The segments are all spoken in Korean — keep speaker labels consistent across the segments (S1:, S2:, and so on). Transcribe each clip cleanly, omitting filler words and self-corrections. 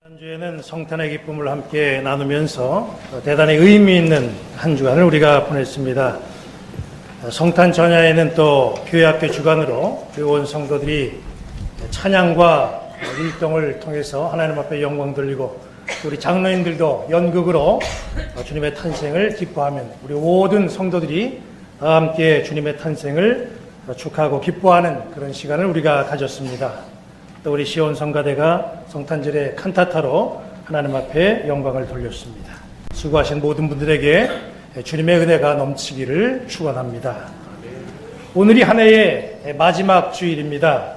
S1: 지난주에는 성탄의 기쁨을 함께 나누면서 대단히 의미 있는 한 주간을 우리가 보냈습니다. 성탄 전야에는 또 교회학교 주간으로 온 성도들이 찬양과 율동을 통해서 하나님 앞에 영광 돌리고, 우리 장로님들도 연극으로 주님의 탄생을 기뻐하면 우리 모든 성도들이 함께 주님의 탄생을 축하하고 기뻐하는 그런 시간을 우리가 가졌습니다. 또 우리 시온 성가대가 성탄절의 칸타타로 하나님 앞에 영광을 돌렸습니다. 수고하신 모든 분들에게 주님의 은혜가 넘치기를 축원합니다. 오늘이 한 해의 마지막 주일입니다.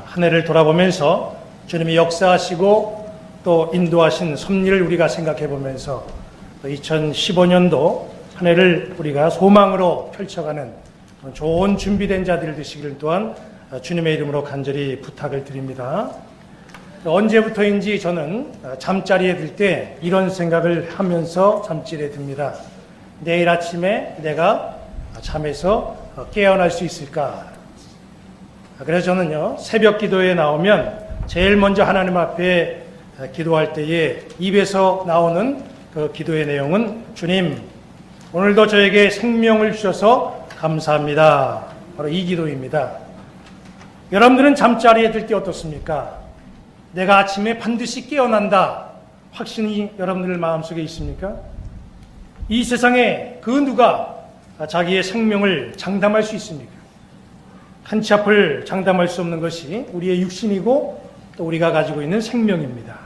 S1: 한 해를 돌아보면서 주님이 역사하시고 또 인도하신 섭리를 우리가 생각해 보면서 2015년도 한 해를 우리가 소망으로 펼쳐가는 좋은 준비된 자들 되시기를 또한 주님의 이름으로 간절히 부탁을 드립니다. 언제부터인지 저는 잠자리에 들 때 이런 생각을 하면서 잠자리에 듭니다. 내일 아침에 내가 잠에서 깨어날 수 있을까? 그래서 저는요, 새벽 기도에 나오면 제일 먼저 하나님 앞에 기도할 때에 입에서 나오는 그 기도의 내용은, 주님, 오늘도 저에게 생명을 주셔서 감사합니다. 바로 이 기도입니다. 여러분들은 잠자리에 들 때 어떻습니까? 내가 아침에 반드시 깨어난다 확신이 여러분들 마음속에 있습니까? 이 세상에 그 누가 자기의 생명을 장담할 수 있습니까? 한 치 앞을 장담할 수 없는 것이 우리의 육신이고 또 우리가 가지고 있는 생명입니다.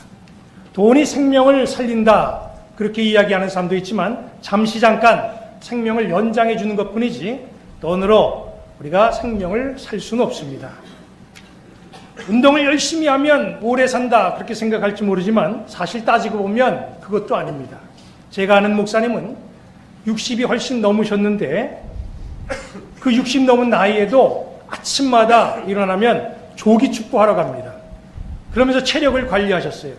S1: 돈이 생명을 살린다 그렇게 이야기하는 사람도 있지만, 잠시 잠깐 생명을 연장해 주는 것뿐이지 돈으로 우리가 생명을 살 수는 없습니다. 운동을 열심히 하면 오래 산다 그렇게 생각할지 모르지만, 사실 따지고 보면 그것도 아닙니다. 제가 아는 목사님은 60이 훨씬 넘으셨는데 그 60 넘은 나이에도 아침마다 일어나면 조기 축구하러 갑니다. 그러면서 체력을 관리하셨어요.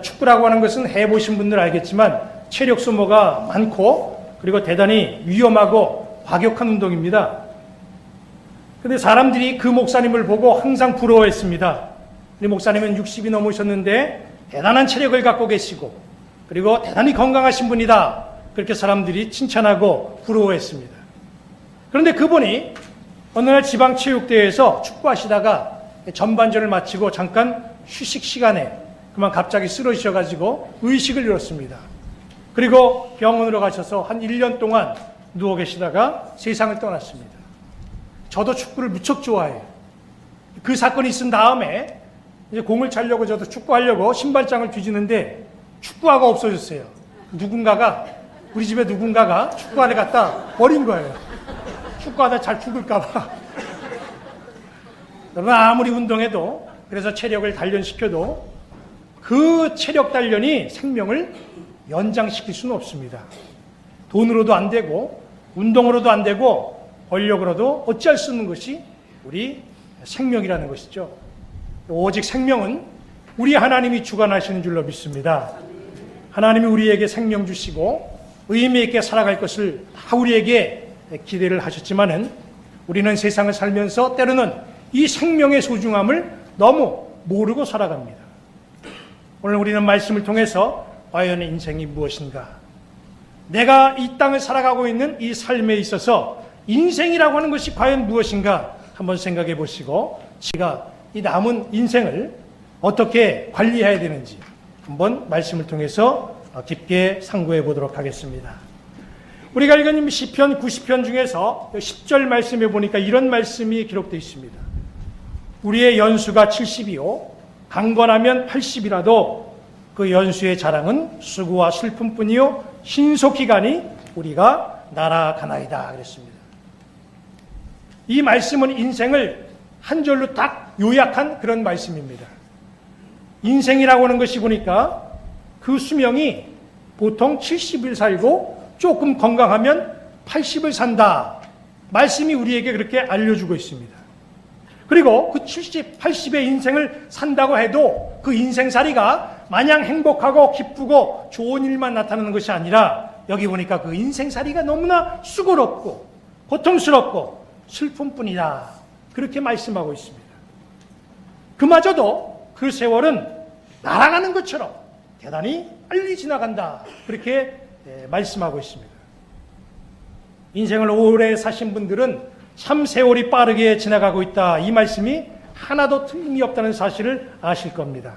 S1: 축구라고 하는 것은 해보신 분들 알겠지만 체력 소모가 많고 그리고 대단히 위험하고 과격한 운동입니다. 근데 사람들이 그 목사님을 보고 항상 부러워했습니다. 이 목사님은 60이 넘으셨는데 대단한 체력을 갖고 계시고 그리고 대단히 건강하신 분이다. 그렇게 사람들이 칭찬하고 부러워했습니다. 그런데 그분이 어느 날 지방체육대회에서 축구하시다가 전반전을 마치고 잠깐 휴식 시간에 그만 갑자기 쓰러지셔가지고 의식을 잃었습니다. 그리고 병원으로 가셔서 한 1년 동안 누워 계시다가 세상을 떠났습니다. 저도 축구를 무척 좋아해요. 그 사건이 있은 다음에 이제 공을 차려고 저도 축구하려고 신발장을 뒤지는데 축구화가 없어졌어요. 우리 집에 누군가가 축구화를 갖다 버린 거예요. 축구하다 잘 죽을까봐. 여러분, 아무리 운동해도, 그래서 체력을 단련시켜도 그 체력 단련이 생명을 연장시킬 수는 없습니다. 돈으로도 안 되고 운동으로도 안 되고 권력으로도 어찌할 수 없는 것이 우리 생명이라는 것이죠. 오직 생명은 우리 하나님이 주관하시는 줄로 믿습니다. 하나님이 우리에게 생명 주시고 의미 있게 살아갈 것을 다 우리에게 기대를 하셨지만은, 우리는 세상을 살면서 때로는 이 생명의 소중함을 너무 모르고 살아갑니다. 오늘 우리는 말씀을 통해서 과연 인생이 무엇인가, 내가 이 땅을 살아가고 있는 이 삶에 있어서 인생이라고 하는 것이 과연 무엇인가 한번 생각해 보시고, 제가 이 남은 인생을 어떻게 관리해야 되는지 한번 말씀을 통해서 깊게 상고해 보도록 하겠습니다. 우리가 읽은 시편 90편 중에서 10절 말씀에 보니까 이런 말씀이 기록되어 있습니다. 우리의 연수가 70이요 강건하면 80이라도 그 연수의 자랑은 수고와 슬픔뿐이요 신속히 가니 우리가 날아가나이다 그랬습니다. 이 말씀은 인생을 한 절로 딱 요약한 그런 말씀입니다. 인생이라고 하는 것이 보니까 그 수명이 보통 70을 살고 조금 건강하면 80을 산다. 말씀이 우리에게 그렇게 알려주고 있습니다. 그리고 그 70, 80의 인생을 산다고 해도 그 인생살이가 마냥 행복하고 기쁘고 좋은 일만 나타나는 것이 아니라, 여기 보니까 그 인생살이가 너무나 수고롭고 고통스럽고 슬픔뿐이다. 그렇게 말씀하고 있습니다. 그마저도 그 세월은 날아가는 것처럼 대단히 빨리 지나간다. 그렇게 말씀하고 있습니다. 인생을 오래 사신 분들은 참 세월이 빠르게 지나가고 있다. 이 말씀이 하나도 틀림이 없다는 사실을 아실 겁니다.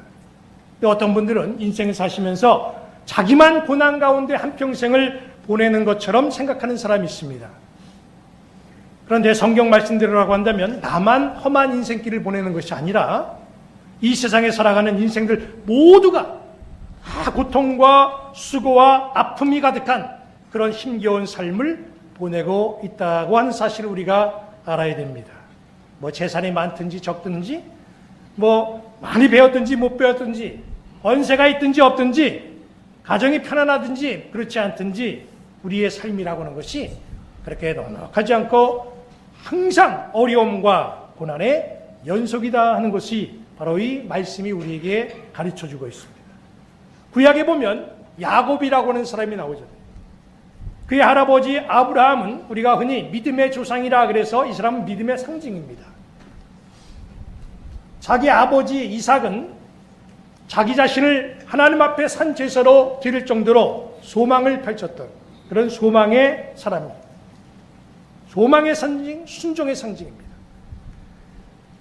S1: 또 어떤 분들은 인생을 사시면서 자기만 고난 가운데 한평생을 보내는 것처럼 생각하는 사람이 있습니다. 그런데 성경 말씀대로라고 한다면 나만 험한 인생길을 보내는 것이 아니라 이 세상에 살아가는 인생들 모두가 다 고통과 수고와 아픔이 가득한 그런 힘겨운 삶을 보내고 있다고 하는 사실을 우리가 알아야 됩니다. 뭐 재산이 많든지 적든지, 뭐 많이 배웠든지 못 배웠든지, 권세가 있든지 없든지, 가정이 편안하든지 그렇지 않든지 우리의 삶이라고 하는 것이 그렇게 넉넉하지 않고 항상 어려움과 고난의 연속이다 하는 것이 바로 이 말씀이 우리에게 가르쳐주고 있습니다. 구약에 보면 야곱이라고 하는 사람이 나오잖아요. 그의 할아버지 아브라함은 우리가 흔히 믿음의 조상이라 그래서 이 사람은 믿음의 상징입니다. 자기 아버지 이삭은 자기 자신을 하나님 앞에 산 제사로 드릴 정도로 소망을 펼쳤던 그런 소망의 사람입니다. 소망의 상징, 순종의 상징입니다.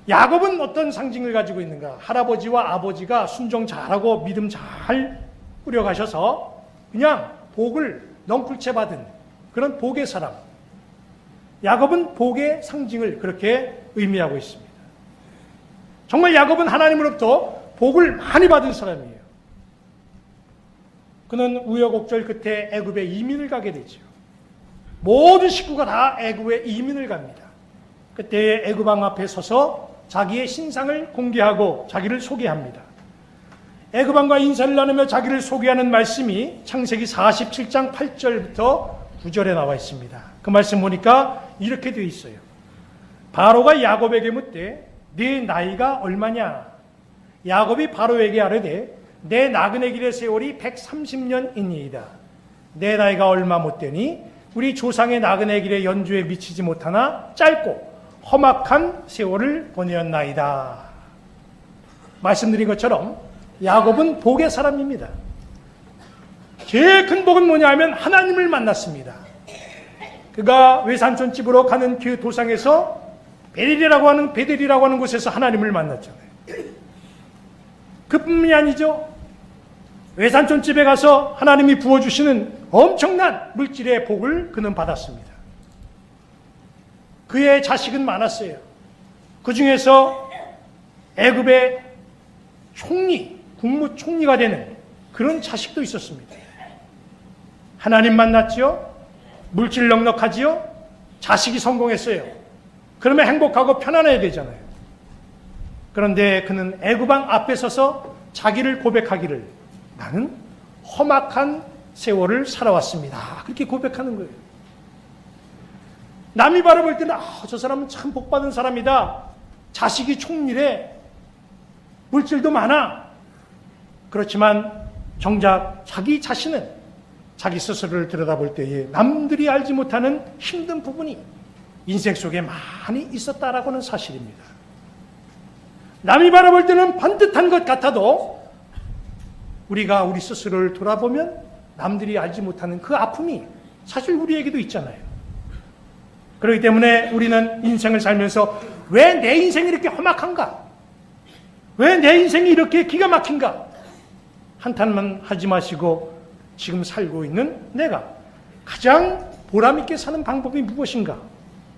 S1: 야곱은 어떤 상징을 가지고 있는가? 할아버지와 아버지가 순종 잘하고 믿음 잘 꾸려가셔서 그냥 복을 넝쿨채 받은 그런 복의 사람. 야곱은 복의 상징을 그렇게 의미하고 있습니다. 정말 야곱은 하나님으로부터 복을 많이 받은 사람이에요. 그는 우여곡절 끝에 애굽에 이민을 가게 되죠. 모든 식구가 다 애굽에 이민을 갑니다. 그때 애굽 왕 앞에 서서 자기의 신상을 공개하고 자기를 소개합니다. 애굽 왕과 인사를 나누며 자기를 소개하는 말씀이 창세기 47장 8절부터 9절에 나와 있습니다. 그 말씀 보니까 이렇게 되어 있어요. 바로가 야곱에게 묻되 네 나이가 얼마냐? 야곱이 바로에게 아뢰되 내 나그네 길의 세월이 130년이니이다. 내 나이가 얼마 못되니 우리 조상의 나그네 길의 연주에 미치지 못하나 짧고 험악한 세월을 보내었나이다. 말씀드린 것처럼 야곱은 복의 사람입니다. 제일 큰 복은 뭐냐면 하나님을 만났습니다. 그가 외산촌집으로 가는 그 도상에서 베델이라고 하는 곳에서 하나님을 만났잖아요. 그뿐이 아니죠. 외산촌집에 가서 하나님이 부어주시는 엄청난 물질의 복을 그는 받았습니다. 그의 자식은 많았어요. 그 중에서 애굽의 총리, 국무총리가 되는 그런 자식도 있었습니다. 하나님 만났죠. 물질 넉넉하지요. 자식이 성공했어요. 그러면 행복하고 편안해야 되잖아요. 그런데 그는 애굽 왕 앞에 서서 자기를 고백하기를 나는 험악한 세월을 살아왔습니다. 그렇게 고백하는 거예요. 남이 바라볼 때는 저 사람은 참 복받은 사람이다. 자식이 총리래. 물질도 많아. 그렇지만 정작 자기 자신은 자기 스스로를 들여다볼 때에 남들이 알지 못하는 힘든 부분이 인생 속에 많이 있었다라고 하는 사실입니다. 남이 바라볼 때는 반듯한 것 같아도 우리가 우리 스스로를 돌아보면 남들이 알지 못하는 그 아픔이 사실 우리에게도 있잖아요. 그렇기 때문에 우리는 인생을 살면서 왜 내 인생이 이렇게 험악한가? 왜 내 인생이 이렇게 기가 막힌가? 한탄만 하지 마시고 지금 살고 있는 내가 가장 보람있게 사는 방법이 무엇인가?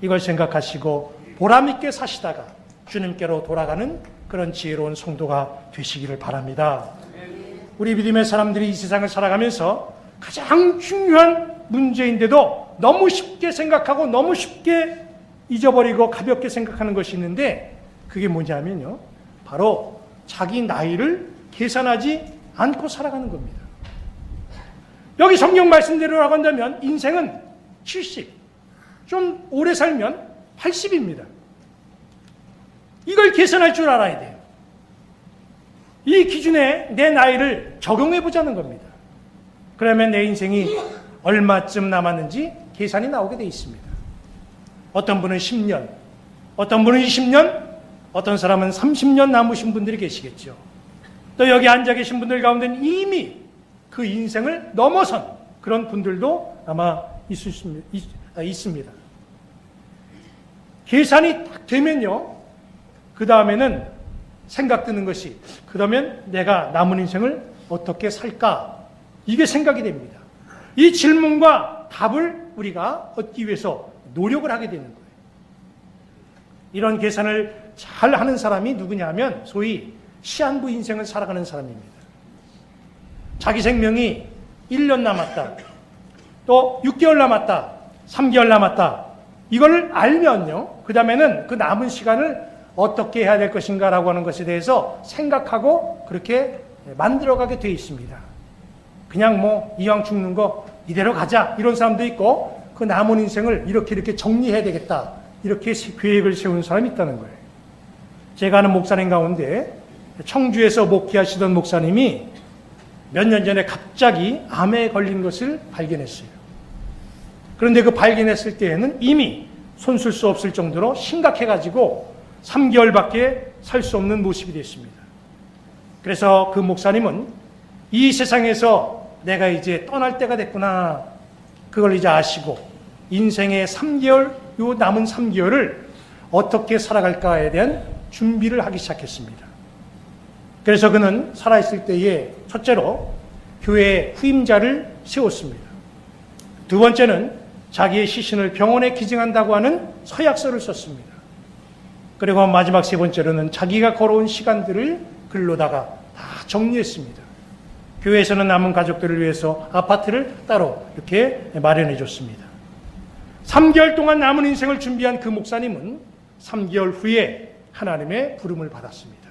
S1: 이걸 생각하시고 보람있게 사시다가 주님께로 돌아가는 그런 지혜로운 성도가 되시기를 바랍니다. 우리 믿음의 사람들이 이 세상을 살아가면서 가장 중요한 문제인데도 너무 쉽게 생각하고 너무 쉽게 잊어버리고 가볍게 생각하는 것이 있는데 그게 뭐냐면요. 바로 자기 나이를 계산하지 않고 살아가는 겁니다. 여기 성경 말씀대로라고 한다면 인생은 70, 좀 오래 살면 80입니다. 이걸 계산할 줄 알아야 돼요. 이 기준에 내 나이를 적용해 보자는 겁니다. 그러면 내 인생이 얼마쯤 남았는지 계산이 나오게 되어 있습니다. 어떤 분은 10년, 어떤 분은 20년, 어떤 사람은 30년 남으신 분들이 계시겠죠. 또 여기 앉아 계신 분들 가운데는 이미 그 인생을 넘어선 그런 분들도 아마 있습니다. 계산이 딱 되면요, 그 다음에는 생각 드는 것이, 그러면 내가 남은 인생을 어떻게 살까? 이게 생각이 됩니다. 이 질문과 답을 우리가 얻기 위해서 노력을 하게 되는 거예요. 이런 계산을 잘 하는 사람이 누구냐면 소위 시한부 인생을 살아가는 사람입니다. 자기 생명이 1년 남았다, 또 6개월 남았다, 3개월 남았다, 이걸 알면요, 그 다음에는 그 남은 시간을 어떻게 해야 될 것인가라고 하는 것에 대해서 생각하고 그렇게 만들어가게 되어 있습니다. 그냥 뭐 이왕 죽는 거 이대로 가자 이런 사람도 있고, 그 남은 인생을 이렇게 정리해야 되겠다 이렇게 계획을 세우는 사람이 있다는 거예요. 제가 아는 목사님 가운데 청주에서 목회하시던 목사님이 몇 년 전에 갑자기 암에 걸린 것을 발견했어요. 그런데 그 발견했을 때에는 이미 손쓸 수 없을 정도로 심각해가지고 3개월밖에 살 수 없는 모습이 됐습니다. 그래서 그 목사님은 이 세상에서 내가 이제 떠날 때가 됐구나, 그걸 이제 아시고 인생의 3개월, 요 남은 3개월을 어떻게 살아갈까에 대한 준비를 하기 시작했습니다. 그래서 그는 살아있을 때에 첫째로 교회에 후임자를 세웠습니다. 두 번째는 자기의 시신을 병원에 기증한다고 하는 서약서를 썼습니다. 그리고 마지막 세 번째로는 자기가 걸어온 시간들을 글로다가 다 정리했습니다. 교회에서는 남은 가족들을 위해서 아파트를 따로 이렇게 마련해 줬습니다. 3개월 동안 남은 인생을 준비한 그 목사님은 3개월 후에 하나님의 부름을 받았습니다.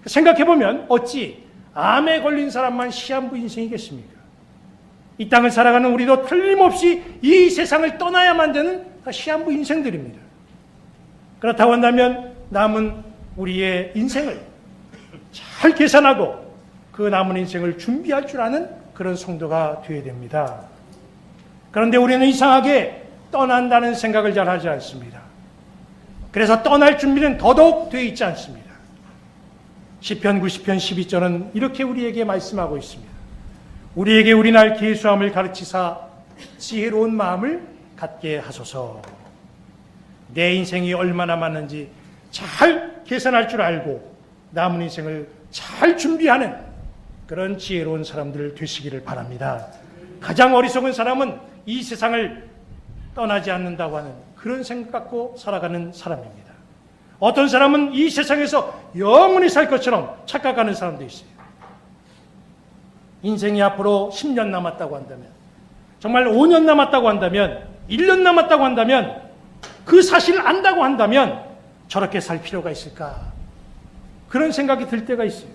S1: 생각해보면 어찌 암에 걸린 사람만 시한부 인생이겠습니까? 이 땅을 살아가는 우리도 틀림없이 이 세상을 떠나야만 되는 시한부 인생들입니다. 그렇다고 한다면 남은 우리의 인생을 잘 계산하고 그 남은 인생을 준비할 줄 아는 그런 성도가 되어야 됩니다. 그런데 우리는 이상하게 떠난다는 생각을 잘 하지 않습니다. 그래서 떠날 준비는 더더욱 되어 있지 않습니다. 시편 90편 12절은 이렇게 우리에게 말씀하고 있습니다. 우리에게 우리날 계수함을 가르치사 지혜로운 마음을 갖게 하소서. 내 인생이 얼마나 많은지 잘 계산할 줄 알고 남은 인생을 잘 준비하는 그런 지혜로운 사람들 되시기를 바랍니다. 가장 어리석은 사람은 이 세상을 떠나지 않는다고 하는 그런 생각 갖고 살아가는 사람입니다. 어떤 사람은 이 세상에서 영원히 살 것처럼 착각하는 사람도 있어요. 인생이 앞으로 10년 남았다고 한다면, 정말 5년 남았다고 한다면, 1년 남았다고 한다면, 그 사실을 안다고 한다면 저렇게 살 필요가 있을까? 그런 생각이 들 때가 있어요.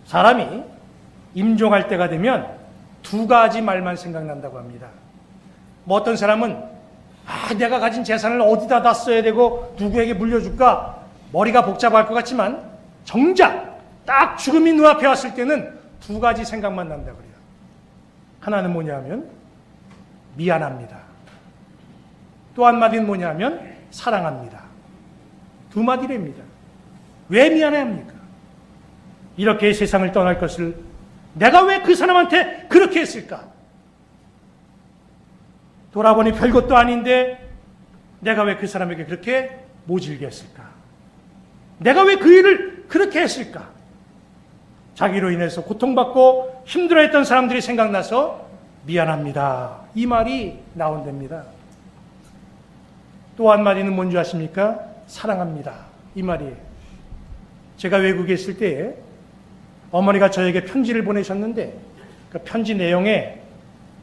S1: 사람이 임종할 때가 되면 두 가지 말만 생각난다고 합니다. 뭐 어떤 사람은 내가 가진 재산을 어디다 다 써야 되고 누구에게 물려줄까? 머리가 복잡할 것 같지만 정작 딱 죽음이 눈앞에 왔을 때는 두 가지 생각만 난다고 그래요. 하나는 뭐냐면 미안합니다. 또 한마디는 뭐냐면 사랑합니다. 두 마디랍니다. 왜 미안해합니까? 이렇게 세상을 떠날 것을 내가 왜 그 사람한테 그렇게 했을까? 돌아보니 별것도 아닌데 내가 왜 그 사람에게 그렇게 모질게 했을까? 내가 왜 그 일을 그렇게 했을까? 자기로 인해서 고통받고 힘들어했던 사람들이 생각나서 미안합니다. 이 말이 나온답니다. 또 한마디는 뭔지 아십니까? 사랑합니다. 이 말이에요. 제가 외국에 있을 때에 어머니가 저에게 편지를 보내셨는데 그 편지 내용에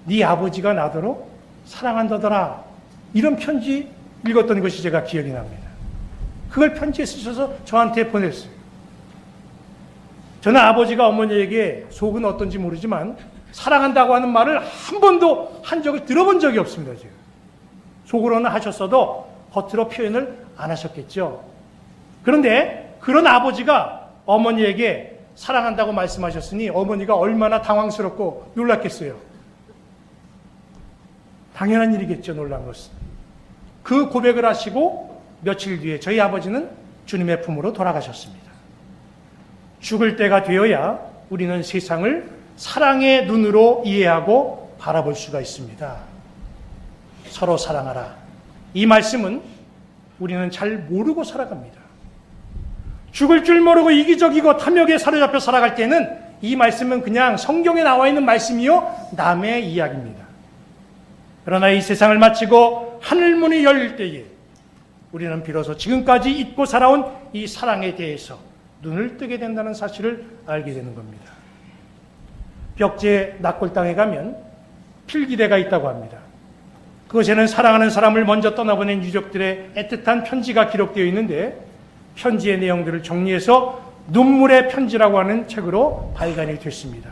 S1: 네 아버지가 나더러 사랑한다더라, 이런 편지 읽었던 것이 제가 기억이 납니다. 그걸 편지에 쓰셔서 저한테 보냈어요. 저는 아버지가 어머니에게 속은 어떤지 모르지만 사랑한다고 하는 말을 한 번도 한 적을 들어본 적이 없습니다. 지금. 속으로는 하셨어도 겉으로 표현을 안 하셨겠죠. 그런데 그런 아버지가 어머니에게 사랑한다고 말씀하셨으니 어머니가 얼마나 당황스럽고 놀랐겠어요. 당연한 일이겠죠. 놀란 것은. 그 고백을 하시고 며칠 뒤에 저희 아버지는 주님의 품으로 돌아가셨습니다. 죽을 때가 되어야 우리는 세상을 사랑의 눈으로 이해하고 바라볼 수가 있습니다. 서로 사랑하라. 이 말씀은 우리는 잘 모르고 살아갑니다. 죽을 줄 모르고 이기적이고 탐욕에 사로잡혀 살아갈 때는 이 말씀은 그냥 성경에 나와 있는 말씀이요 남의 이야기입니다. 그러나 이 세상을 마치고 하늘문이 열릴 때에 우리는 비로소 지금까지 잊고 살아온 이 사랑에 대해서 눈을 뜨게 된다는 사실을 알게 되는 겁니다. 벽제 낙골당에 가면 필기대가 있다고 합니다. 그곳에는 사랑하는 사람을 먼저 떠나보낸 유족들의 애틋한 편지가 기록되어 있는데 편지의 내용들을 정리해서 눈물의 편지라고 하는 책으로 발간이 됐습니다.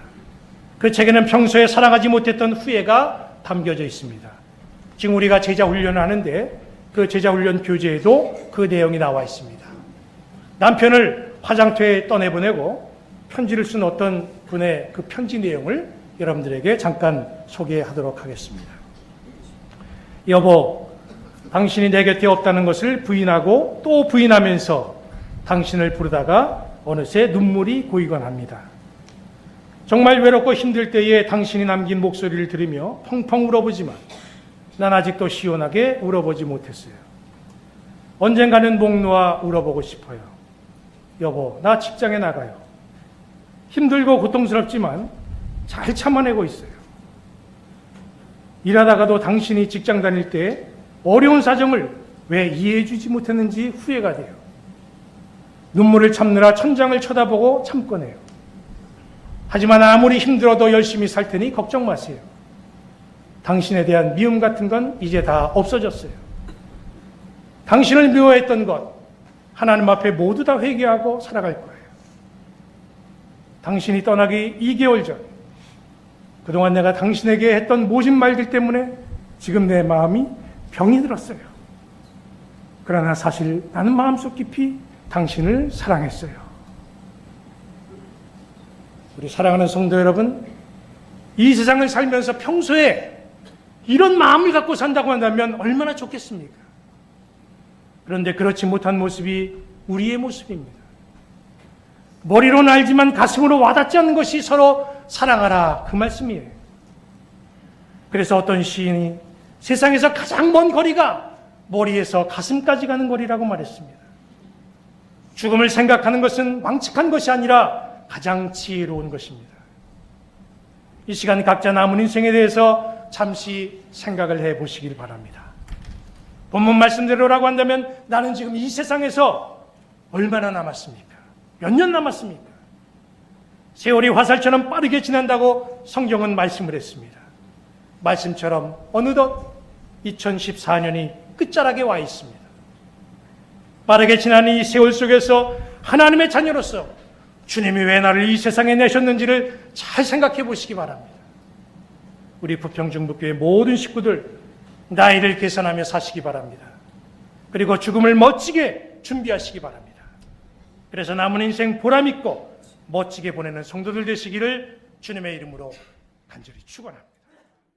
S1: 그 책에는 평소에 사랑하지 못했던 후회가 담겨져 있습니다. 지금 우리가 제자훈련을 하는데 그 제자훈련 교재에도 그 내용이 나와 있습니다. 남편을 화장터에 떠내보내고 편지를 쓴 어떤 분의 그 편지 내용을 여러분들에게 잠깐 소개하도록 하겠습니다. 여보, 당신이 내 곁에 없다는 것을 부인하고 또 부인하면서 당신을 부르다가 어느새 눈물이 고이곤 합니다. 정말 외롭고 힘들 때에 당신이 남긴 목소리를 들으며 펑펑 울어보지만 난 아직도 시원하게 울어보지 못했어요. 언젠가는 목 놓아 울어보고 싶어요. 여보, 나 직장에 나가요. 힘들고 고통스럽지만 잘 참아내고 있어요. 일하다가도 당신이 직장 다닐 때 어려운 사정을 왜 이해해주지 못했는지 후회가 돼요. 눈물을 참느라 천장을 쳐다보고 참곤 해요. 하지만 아무리 힘들어도 열심히 살 테니 걱정 마세요. 당신에 대한 미움 같은 건 이제 다 없어졌어요. 당신을 미워했던 것 하나님 앞에 모두 다 회개하고 살아갈 거예요. 당신이 떠나기 2개월 전 그동안 내가 당신에게 했던 모진 말들 때문에 지금 내 마음이 병이 들었어요. 그러나 사실 나는 마음속 깊이 당신을 사랑했어요. 우리 사랑하는 성도 여러분, 이 세상을 살면서 평소에 이런 마음을 갖고 산다고 한다면 얼마나 좋겠습니까? 그런데 그렇지 못한 모습이 우리의 모습입니다. 머리로는 알지만 가슴으로 와닿지 않는 것이 서로 사랑하라, 그 말씀이에요. 그래서 어떤 시인이 세상에서 가장 먼 거리가 머리에서 가슴까지 가는 거리라고 말했습니다. 죽음을 생각하는 것은 망측한 것이 아니라 가장 지혜로운 것입니다. 이 시간 각자 남은 인생에 대해서 잠시 생각을 해보시길 바랍니다. 본문 말씀대로라고 한다면 나는 지금 이 세상에서 얼마나 남았습니까? 몇 년 남았습니까? 세월이 화살처럼 빠르게 지난다고 성경은 말씀을 했습니다. 말씀처럼 어느덧 2014년이 끝자락에 와 있습니다. 빠르게 지난 이 세월 속에서 하나님의 자녀로서 주님이 왜 나를 이 세상에 내셨는지를 잘 생각해 보시기 바랍니다. 우리 부평중부교회 모든 식구들 나이를 계산하며 사시기 바랍니다. 그리고 죽음을 멋지게 준비하시기 바랍니다. 그래서 남은 인생 보람 있고 멋지게 보내는 성도들 되시기를 주님의 이름으로 간절히 축원합니다.